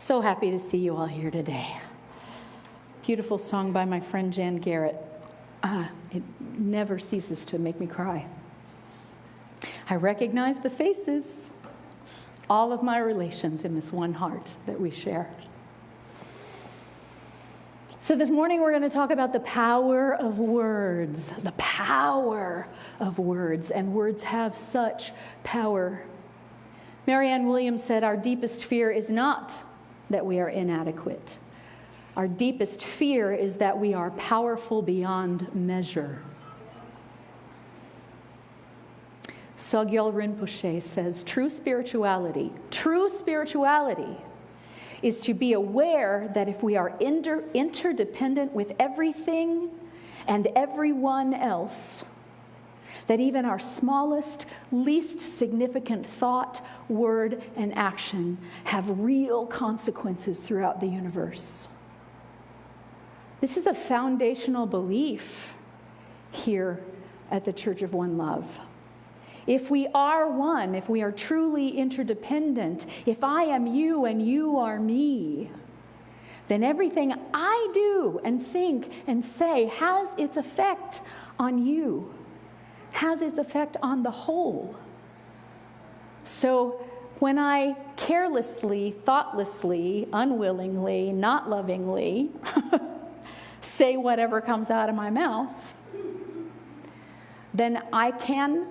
So happy to see you all here today. Beautiful song by my friend Jan Garrett. It never ceases to make me cry. I recognize the faces, all of my relations in this one heart that we share. So this morning we're going to talk about the power of words, the power of words, and words have such power. Marianne Williams said, "Our deepest fear is not that we are inadequate. Our deepest fear is that we are powerful beyond measure." Sogyal Rinpoche says, true spirituality is to be aware that if we are interdependent with everything and everyone else, that even our smallest, least significant thought, word, and action have real consequences throughout the universe. This is a foundational belief here at the Church of One Love. If we are one, if we are truly interdependent, if I am you and you are me, then everything I do and think and say has its effect on you, has its effect on the whole. So when I carelessly, thoughtlessly, unwillingly, not lovingly say whatever comes out of my mouth, then I can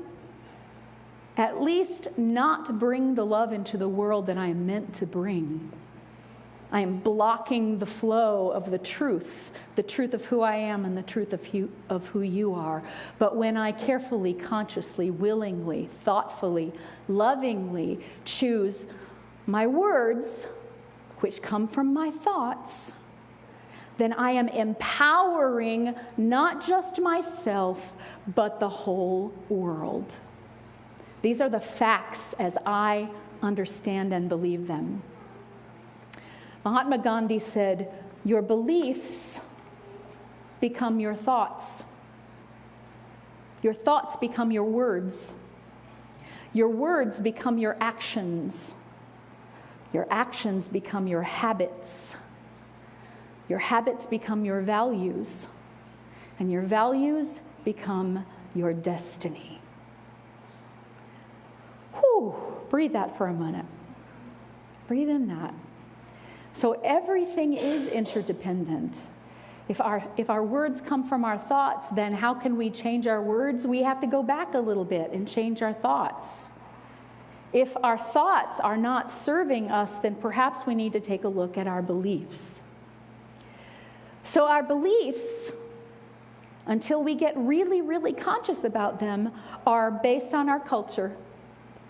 at least not bring the love into the world that I am meant to bring. I am blocking the flow of the truth of who I am and the truth of who you are. But when I carefully, consciously, willingly, thoughtfully, lovingly choose my words, which come from my thoughts, then I am empowering not just myself, but the whole world. These are the facts as I understand and believe them. Mahatma Gandhi said, "Your beliefs become your thoughts. Your thoughts become your words. Your words become your actions. Your actions become your habits. Your habits become your values. And your values become your destiny." Whew, breathe that for a minute. Breathe in that. So everything is interdependent. If our words come from our thoughts, then how can we change our words? We have to go back a little bit and change our thoughts. If our thoughts are not serving us, then perhaps we need to take a look at our beliefs. So our beliefs, until we get really, really conscious about them, are based on our culture,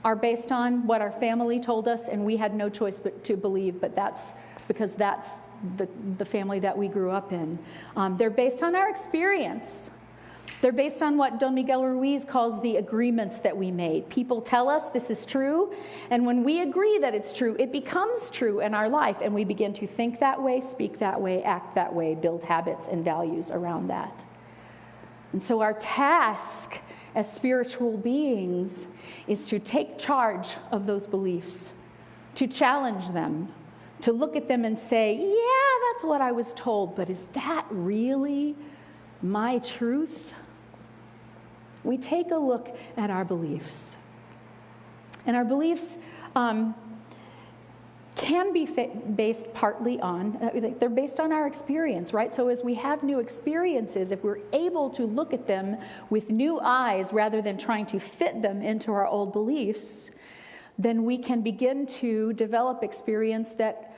are based on what our family told us, and we had no choice but to believe, but that's because that's the family that we grew up in. They're based on our experience. They're based on what Don Miguel Ruiz calls the agreements that we made. People tell us this is true, and when we agree that it's true, it becomes true in our life, and we begin to think that way, speak that way, act that way, build habits and values around that. And so our task as spiritual beings is to take charge of those beliefs, to challenge them, to look at them and say, yeah, that's what I was told, but is that really my truth? We take a look at our beliefs. And our beliefs can be based partly on, they're based on our experience, right? So as we have new experiences, if we're able to look at them with new eyes rather than trying to fit them into our old beliefs, then we can begin to develop experience that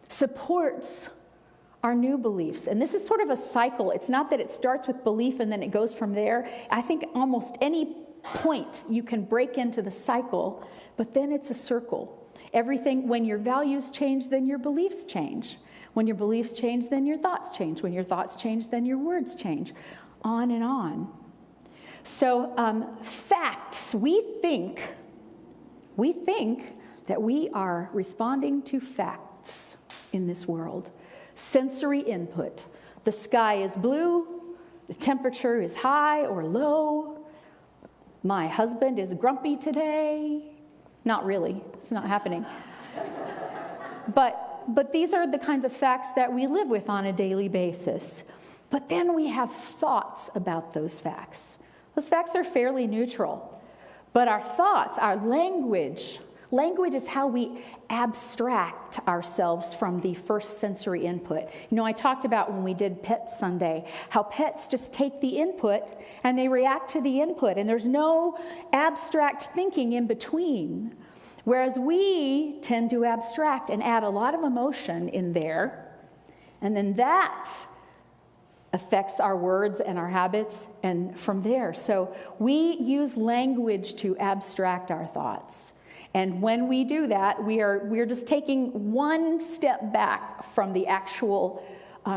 supports our new beliefs. And this is sort of a cycle. It's not that it starts with belief and then it goes from there. I think almost any point you can break into the cycle, but then it's a circle. Everything, when your values change, then your beliefs change. When your beliefs change, then your thoughts change. When your thoughts change, then your words change. On and on. So facts, we think that we are responding to facts in this world. Sensory input. The sky is blue, the temperature is high or low. My husband is grumpy today. Not really, it's not happening. But these are the kinds of facts that we live with on a daily basis. But then we have thoughts about those facts. Those facts are fairly neutral. But our thoughts, our language is how we abstract ourselves from the first sensory input. You know, I talked about when we did Pet Sunday, how pets just take the input and they react to the input, and there's no abstract thinking in between. Whereas we tend to abstract and add a lot of emotion in there, and then that affects our words and our habits, and from there. So we use language to abstract our thoughts. And when we do that, we're just taking one step back from the actual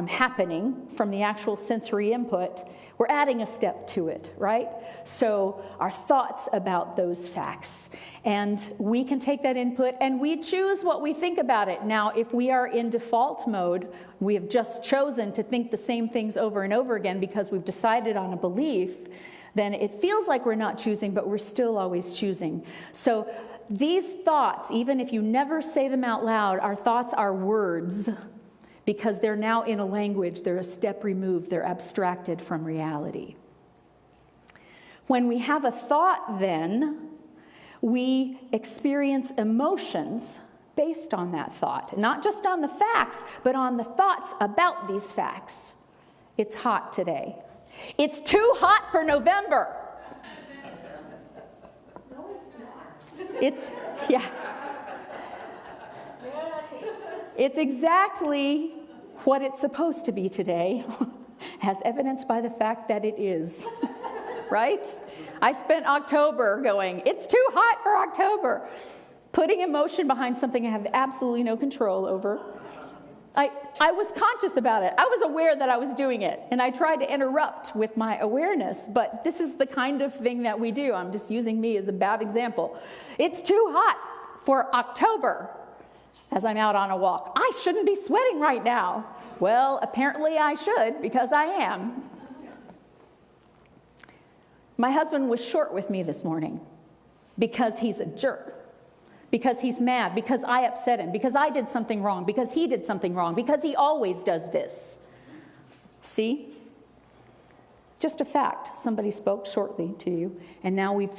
happening, from the actual sensory input. We're adding a step to it, right? So our thoughts about those facts. And we can take that input and we choose what we think about it. Now, if we are in default mode, we have just chosen to think the same things over and over again because we've decided on a belief, then it feels like we're not choosing, but we're still always choosing. So these thoughts, even if you never say them out loud, our thoughts are words because they're now in a language, they're a step removed, they're abstracted from reality. When we have a thought, then, we experience emotions based on that thought, not just on the facts, but on the thoughts about these facts. It's hot today. It's too hot for November. It's exactly what it's supposed to be today, as evidenced by the fact that it is, right? I spent October going, it's too hot for October, putting emotion behind something I have absolutely no control over. I was conscious about it. I was aware that I was doing it, and I tried to interrupt with my awareness, but this is the kind of thing that we do. I'm just using me as a bad example. It's too hot for October as I'm out on a walk. I shouldn't be sweating right now. Well, apparently I should, because I am. My husband was short with me this morning because he's a jerk. Because he's mad, because I upset him, because I did something wrong, because he did something wrong, because he always does this. See? Just a fact. Somebody spoke shortly to you, and now we've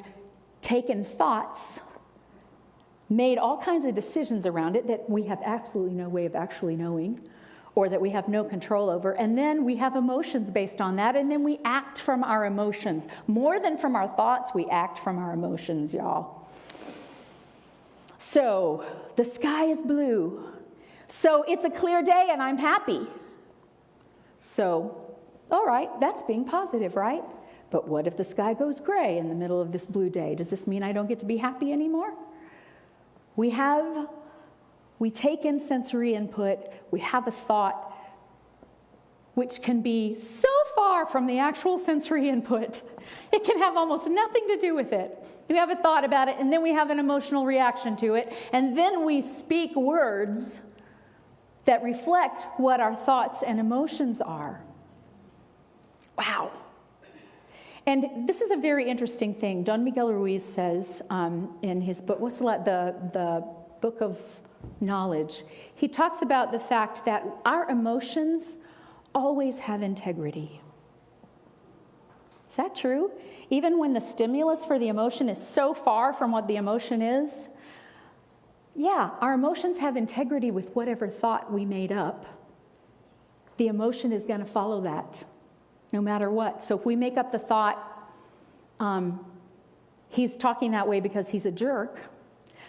taken thoughts, made all kinds of decisions around it that we have absolutely no way of actually knowing, or that we have no control over, and then we have emotions based on that, and then we act from our emotions. More than from our thoughts, we act from our emotions, y'all. So, the sky is blue. So, it's a clear day and I'm happy. So, all right, that's being positive, right? But what if the sky goes gray in the middle of this blue day? Does this mean I don't get to be happy anymore? We take in sensory input, we have a thought, which can be so far from the actual sensory input, it can have almost nothing to do with it. We have a thought about it, and then we have an emotional reaction to it, and then we speak words that reflect what our thoughts and emotions are. Wow. And this is a very interesting thing. Don Miguel Ruiz says in his book, the Book of Knowledge, he talks about the fact that our emotions always have integrity. Is that true? Even when the stimulus for the emotion is so far from what the emotion is, yeah, our emotions have integrity with whatever thought we made up. The emotion is going to follow that, no matter what. So if we make up the thought, he's talking that way because he's a jerk,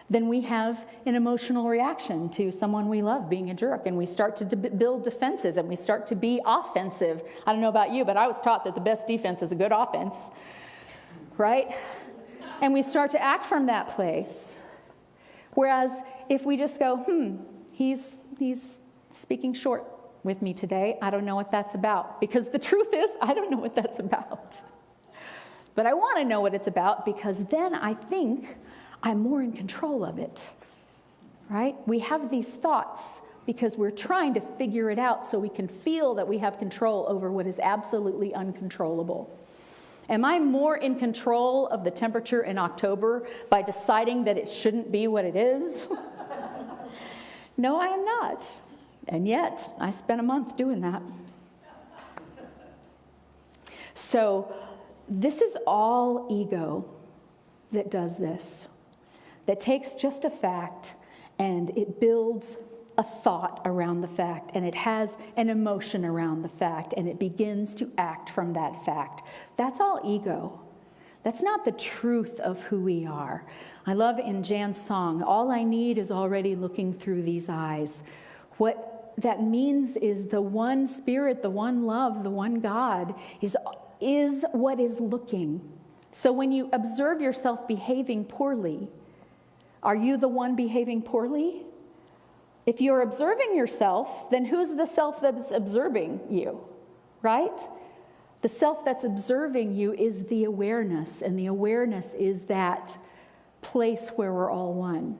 then we have an emotional reaction to someone we love being a jerk, and we start to build defenses, and we start to be offensive. I don't know about you, but I was taught that the best defense is a good offense, right? And we start to act from that place. Whereas if we just go, he's speaking short with me today, I don't know what that's about. Because the truth is, I don't know what that's about. But I want to know what it's about, because then I think I'm more in control of it, right? We have these thoughts because we're trying to figure it out so we can feel that we have control over what is absolutely uncontrollable. Am I more in control of the temperature in October by deciding that it shouldn't be what it is? No, I am not. And yet, I spent a month doing that. So, this is all ego that does this, that takes just a fact and it builds a thought around the fact, and it has an emotion around the fact, and it begins to act from that fact. That's all ego. That's not the truth of who we are. I love in Jan's song, all I need is already looking through these eyes. What that means is the one Spirit, the one love, the one God is what is looking. So when you observe yourself behaving poorly, are you the one behaving poorly? If you're observing yourself, then who's the self that's observing you, right? The self that's observing you is the awareness, and the awareness is that place where we're all one,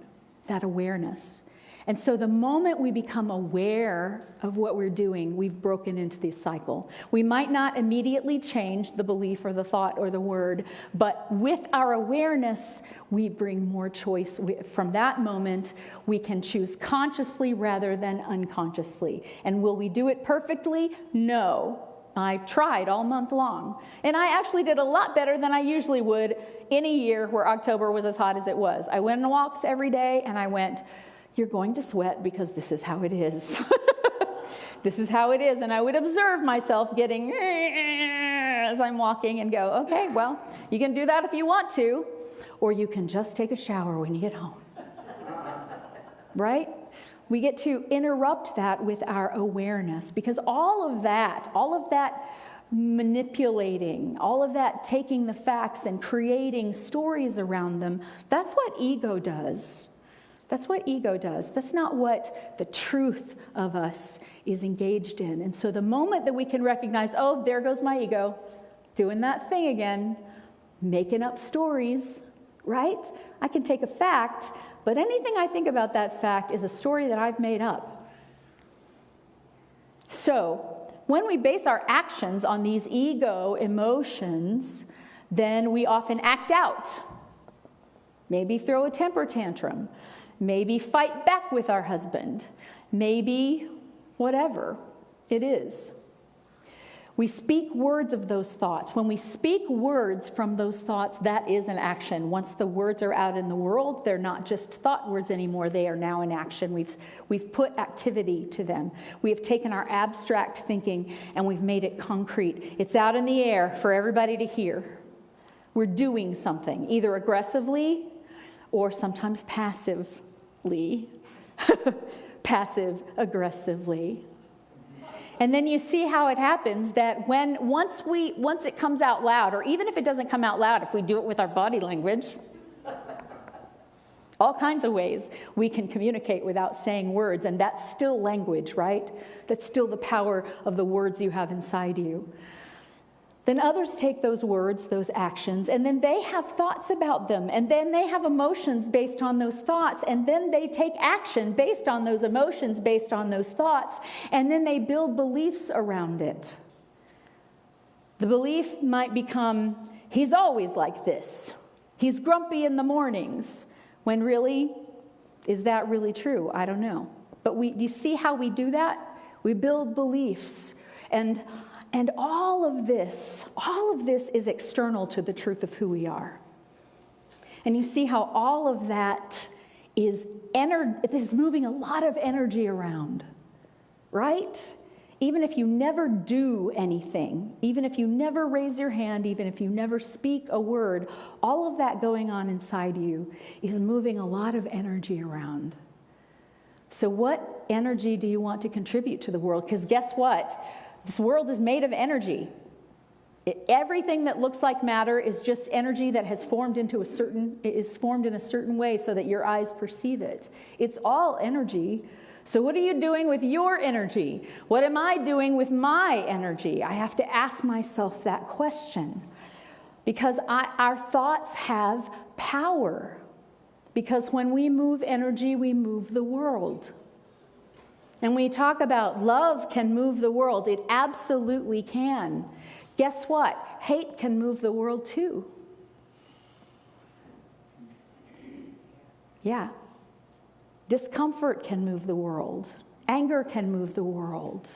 that awareness. And so the moment we become aware of what we're doing, we've broken into this cycle. We might not immediately change the belief or the thought or the word, but with our awareness, we bring more choice. From that moment, we can choose consciously rather than unconsciously. And will we do it perfectly? No. I tried all month long. And I actually did a lot better than I usually would in a year where October was as hot as it was. I went on walks every day, and I went, you're going to sweat because this is how it is. This is how it is. And I would observe myself getting as I'm walking and go, okay, well, you can do that if you want to, or you can just take a shower when you get home. Right? We get to interrupt that with our awareness, because all of that manipulating, all of that taking the facts and creating stories around them, that's what ego does. That's what ego does. That's not what the truth of us is engaged in. And so the moment that we can recognize, oh, there goes my ego, doing that thing again, making up stories, right? I can take a fact, but anything I think about that fact is a story that I've made up. So when we base our actions on these ego emotions, then we often act out. Maybe throw a temper tantrum. Maybe fight back with our husband. Maybe whatever it is. We speak words of those thoughts. When we speak words from those thoughts, that is an action. Once the words are out in the world, they're not just thought words anymore. They are now in action. We've put activity to them. We have taken our abstract thinking and we've made it concrete. It's out in the air for everybody to hear. We're doing something, either aggressively or sometimes passively, passive-aggressively. And then you see how it happens that once it comes out loud, or even if it doesn't come out loud, if we do it with our body language, all kinds of ways we can communicate without saying words, and that's still language, right? That's still the power of the words you have inside you. Then others take those words, those actions, and then they have thoughts about them, and then they have emotions based on those thoughts, and then they take action based on those emotions, based on those thoughts, and then they build beliefs around it. The belief might become, he's always like this. He's grumpy in the mornings. When really, is that really true? I don't know. But you see how we do that? We build beliefs. And all of this is external to the truth of who we are. And you see how all of that is moving a lot of energy around, right? Even if you never do anything, even if you never raise your hand, even if you never speak a word, all of that going on inside you is moving a lot of energy around. So what energy do you want to contribute to the world? Because guess what? This world is made of energy. Everything that looks like matter is just energy that has formed in a certain way so that your eyes perceive it. It's all energy. So what are you doing with your energy? What am I doing with my energy? I have to ask myself that question. Because our thoughts have power. Because when we move energy, we move the world. And we talk about love can move the world. It absolutely can. Guess what? Hate can move the world too. Discomfort can move the world. Anger can move the world.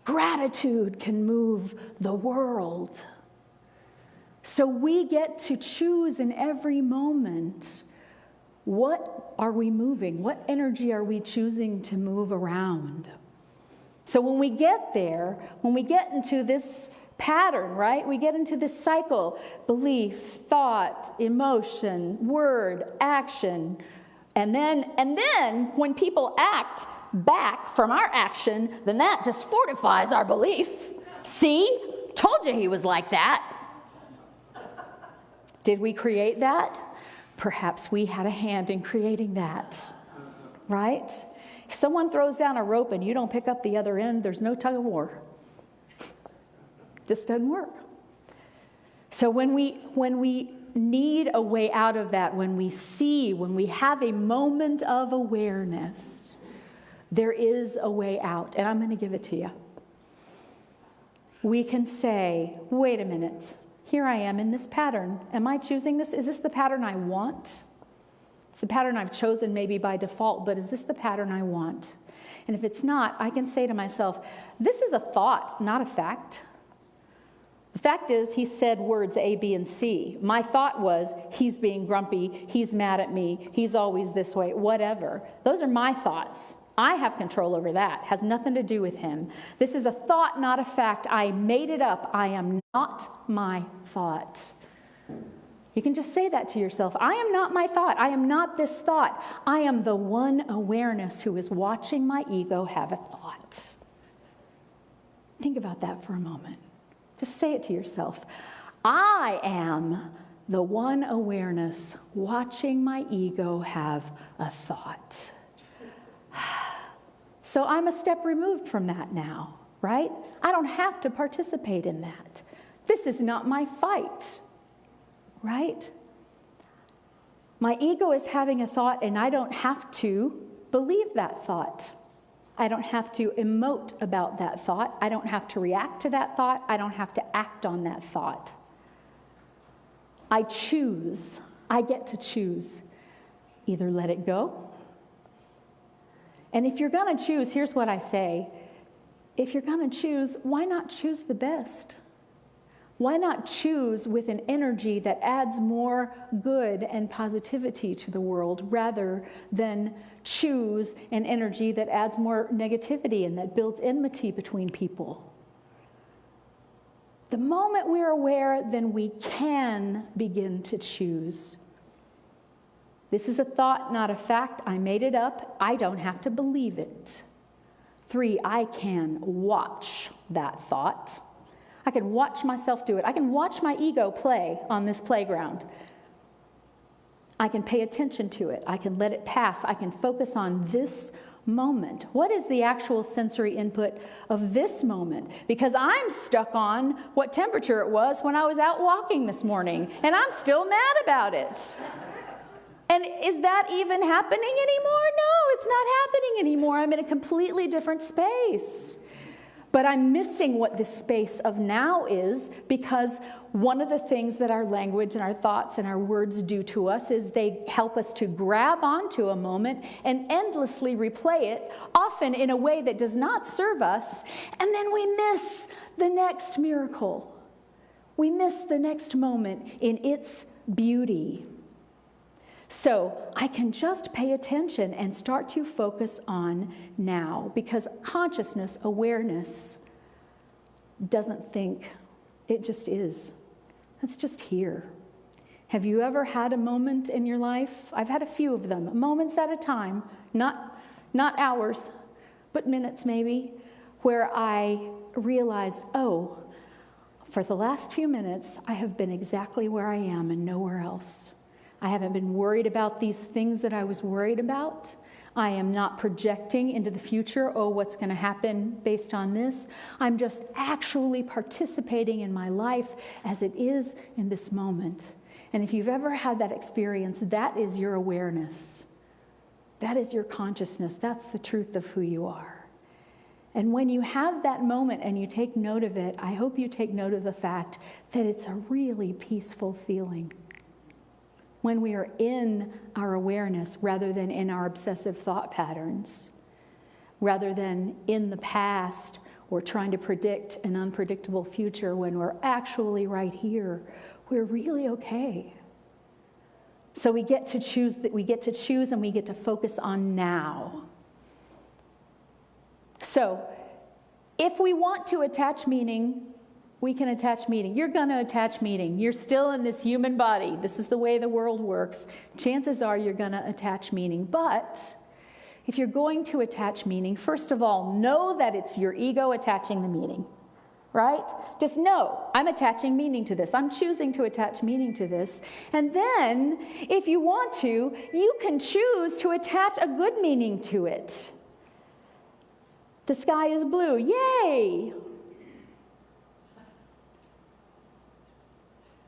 Gratitude can move the world. So we get to choose in every moment, what are we moving? What energy are we choosing to move around? So when we get there, when we get into this pattern, right? We get into this cycle: belief, thought, emotion, word, action. And then when people act back from our action, then that just fortifies our belief. See? Told you he was like that. Did we create that? Perhaps we had a hand in creating that, right? If someone throws down a rope and you don't pick up the other end, there's no tug of war. Just doesn't work. So when we need a way out of that, when we have a moment of awareness, there is a way out, and I'm going to give it to you. We can say, wait a minute, here I am in this pattern. Am I choosing this? Is this the pattern I want? It's the pattern I've chosen maybe by default, but is this the pattern I want? And if it's not, I can say to myself, this is a thought, not a fact. The fact is, he said words A, B, and C. My thought was, he's being grumpy, he's mad at me, he's always this way, whatever. Those are my thoughts. I have control over that. Has nothing to do with him. This is a thought, not a fact. I made it up. I am not my thought. You can just say that to yourself. I am not my thought. I am not this thought. I am the one awareness who is watching my ego have a thought. Think about that for a moment. Just say it to yourself. I am the one awareness watching my ego have a thought. So I'm a step removed from that now, right? I don't have to participate in that. This is not my fight, right? My ego is having a thought, and I don't have to believe that thought. I don't have to emote about that thought. I don't have to react to that thought. I don't have to act on that thought. I choose. I get to choose. Either let it go. And if you're going to choose, here's what I say. If you're going to choose, why not choose the best? Why not choose with an energy that adds more good and positivity to the world rather than choose an energy that adds more negativity and that builds enmity between people? The moment we're aware, then we can begin to choose. This is a thought, not a fact. I made it up. I don't have to believe it. 3, I can watch that thought. I can watch myself do it. I can watch my ego play on this playground. I can pay attention to it. I can let it pass. I can focus on this moment. What is the actual sensory input of this moment? Because I'm stuck on what temperature it was when I was out walking this morning, and I'm still mad about it. And is that even happening anymore? No, it's not happening anymore. I'm in a completely different space. But I'm missing what this space of now is, because one of the things that our language and our thoughts and our words do to us is they help us to grab onto a moment and endlessly replay it, often in a way that does not serve us, and then we miss the next miracle. We miss the next moment in its beauty. So I can just pay attention and start to focus on now, because consciousness, awareness, doesn't think, it just is. It's just here. Have you ever had a moment in your life? I've had a few of them, moments at a time, not hours, but minutes maybe, where I realized, oh, for the last few minutes, I have been exactly where I am and nowhere else. I haven't been worried about these things that I was worried about. I am not projecting into the future, oh, what's going to happen based on this. I'm just actually participating in my life as it is in this moment. And if you've ever had that experience, that is your awareness. That is your consciousness. That's the truth of who you are. And when you have that moment and you take note of it, I hope you take note of the fact that it's a really peaceful feeling. when we are in our awareness rather than in our obsessive thought patterns, rather than in the past or trying to predict an unpredictable future when we're actually right here, we're really okay. So we get to choose and we get to focus on now. So if we want to attach meaning, we can attach meaning. You're going to attach meaning. You're still in this human body. This is the way the world works. Chances are you're going to attach meaning. But if you're going to attach meaning, first of all, know that it's your ego attaching the meaning, right? Just know, I'm attaching meaning to this. I'm choosing to attach meaning to this. And then, if you want to, you can choose to attach a good meaning to it. The sky is blue. Yay!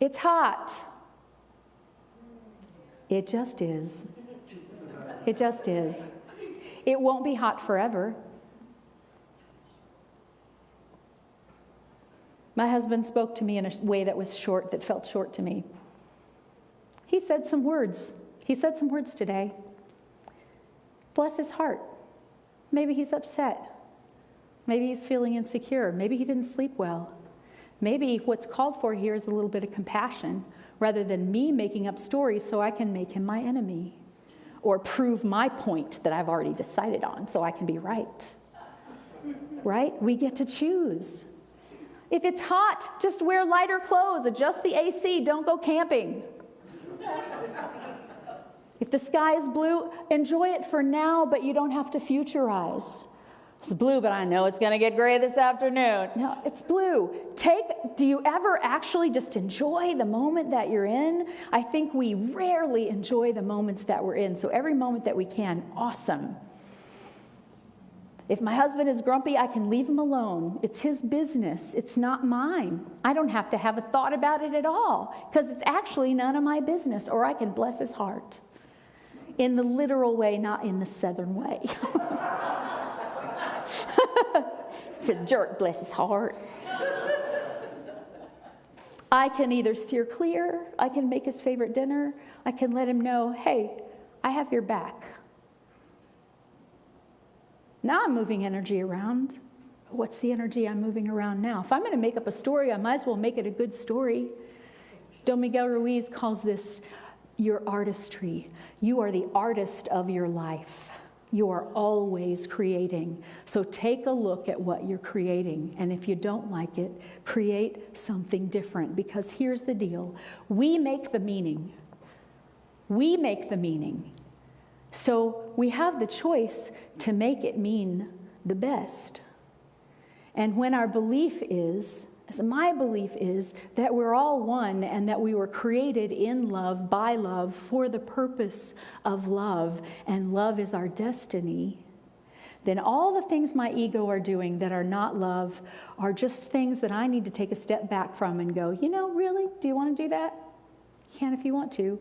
It's hot. It just is. It just is. It won't be hot forever. My husband spoke to me in a way that was short, that felt short to me. He said some words. He said some words today. Bless his heart. Maybe he's upset. Maybe he's feeling insecure. Maybe he didn't sleep well. Maybe what's called for here is a little bit of compassion rather than me making up stories so I can make him my enemy or prove my point that I've already decided on so I can be right. Right? We get to choose. If it's hot, just wear lighter clothes, adjust the AC, don't go camping. If the sky is blue, enjoy it for now, but you don't have to futurize. It's blue, but I know it's going to get gray this afternoon. No, it's blue. Do you ever actually just enjoy the moment that you're in? I think we rarely enjoy the moments that we're in. So every moment that we can, awesome. If my husband is grumpy, I can leave him alone. It's his business. It's not mine. I don't have to have a thought about it at all because it's actually none of my business, or I can bless his heart. In the literal way, not in the southern way. It's a jerk, bless his heart. I can either steer clear, I can make his favorite dinner, I can let him know, hey, I have your back. Now I'm moving energy around. What's the energy I'm moving around now? If I'm going to make up a story, I might as well make it a good story. Don Miguel Ruiz calls this your artistry. You are the artist of your life. You are always creating. So take a look at what you're creating. And if you don't like it, create something different. Because here's the deal. We make the meaning. We make the meaning. So we have the choice to make it mean the best. And when our belief is, as my belief is, that we're all one and that we were created in love, by love, for the purpose of love, and love is our destiny, then all the things my ego are doing that are not love are just things that I need to take a step back from and go, really? Do you want to do that? You can if you want to,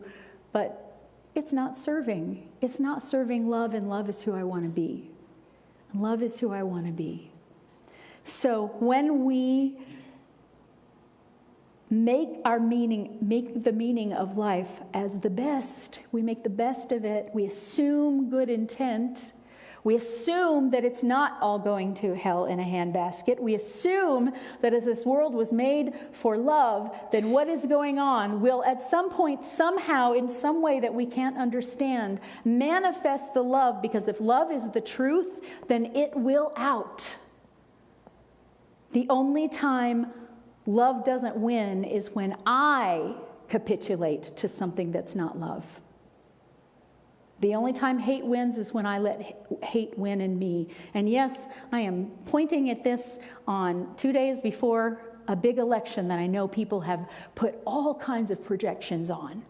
but it's not serving. It's not serving love, and love is who I want to be. Love is who I want to be. So when we make the meaning of life as the best, we make the best of it, we assume good intent, we assume that it's not all going to hell in a handbasket, we assume that if this world was made for love, then what is going on will at some point, somehow, in some way that we can't understand, manifest the love, because if love is the truth, then it will out. The only time love doesn't win is when I capitulate to something that's not love. The only time hate wins is when I let hate win in me. And yes, I am pointing at this on 2 days before a big election that I know people have put all kinds of projections on.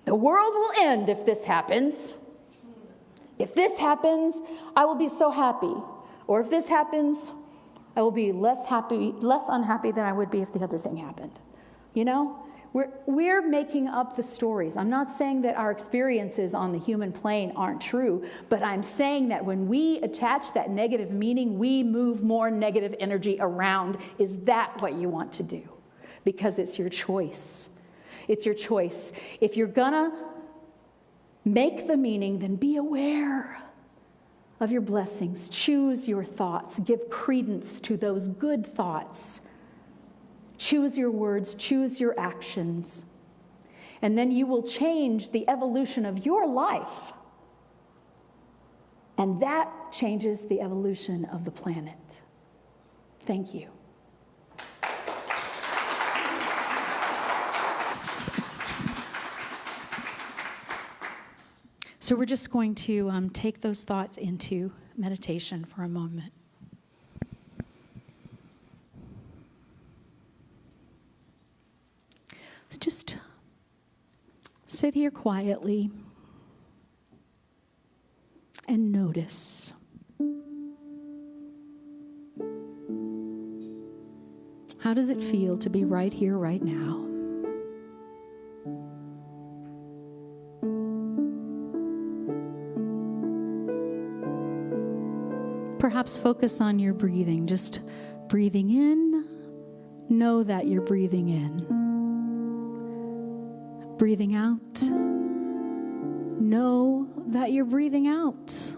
The world will end if this happens. If this happens, I will be so happy. Or if this happens, I will be less unhappy than I would be if the other thing happened. We're making up the stories. I'm not saying that our experiences on the human plane aren't true, but I'm saying that when we attach that negative meaning, we move more negative energy around. Is that what you want to do? Because it's your choice. It's your choice. If you're gonna make the meaning, then be aware of your blessings. Choose your thoughts. Give credence to those good thoughts. Choose your words. Choose your actions. And then you will change the evolution of your life. And that changes the evolution of the planet. Thank you. So we're just going to take those thoughts into meditation for a moment. Let's just sit here quietly and notice. How does it feel to be right here, right now? Perhaps focus on your breathing. Just breathing in, know that you're breathing in. Breathing out, know that you're breathing out.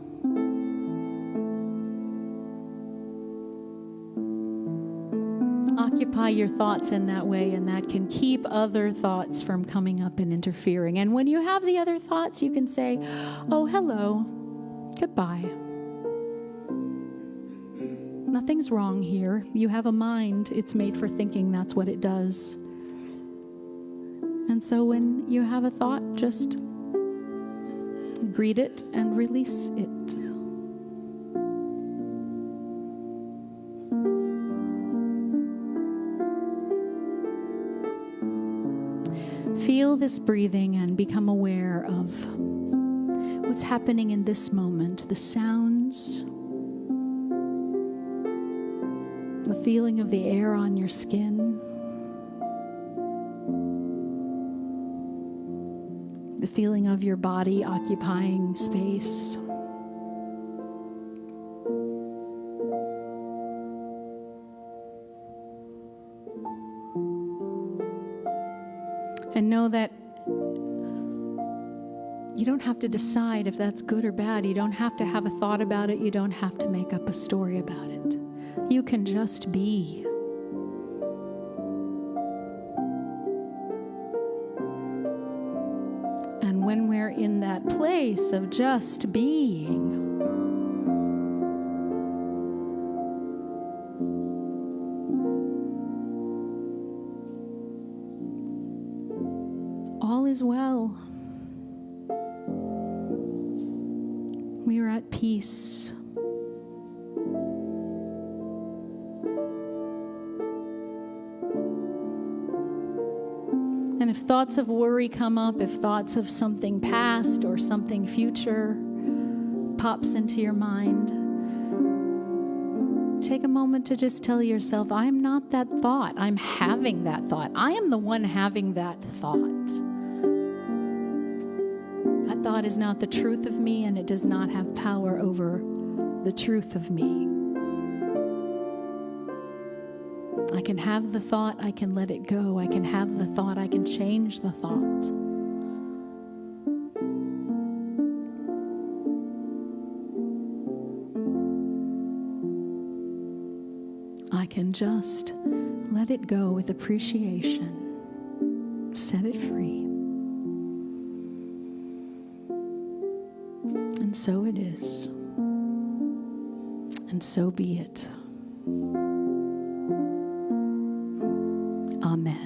Occupy your thoughts in that way, and that can keep other thoughts from coming up and interfering. And when you have the other thoughts, you can say, oh, hello, goodbye. Nothing's wrong here. You have a mind. It's made for thinking. That's what it does. And so when you have a thought, just greet it and release it. Feel this breathing and become aware of what's happening in this moment, the sounds, the feeling of the air on your skin, the feeling of your body occupying space. And know that you don't have to decide if that's good or bad. You don't have to have a thought about it. You don't have to make up a story about it. You can just be. And when we're in that place of just being, all is well. We are at peace. And if thoughts of worry come up, if thoughts of something past or something future pops into your mind, take a moment to just tell yourself, I'm not that thought. I'm having that thought. I am the one having that thought. That thought is not the truth of me, and it does not have power over the truth of me. I can have the thought, I can let it go. I can have the thought, I can change the thought. I can just let it go with appreciation. Set it free. And so it is. And so be it. Amen.